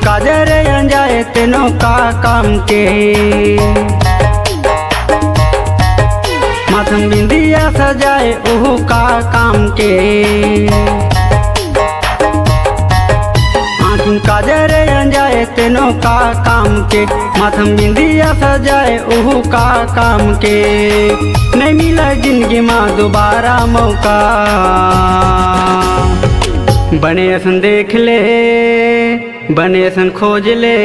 काजर अंजाए तेनो का काम के माथम बिंदिया सजाए ओहू का काम के आँखिन काजर अंजाए तेनो का काम के माथम बिंदिया सजाए ओहू का काम के नहीं मिला जिंदगी में दोबारा मौका बने असन देख ले बने असन खोज ले।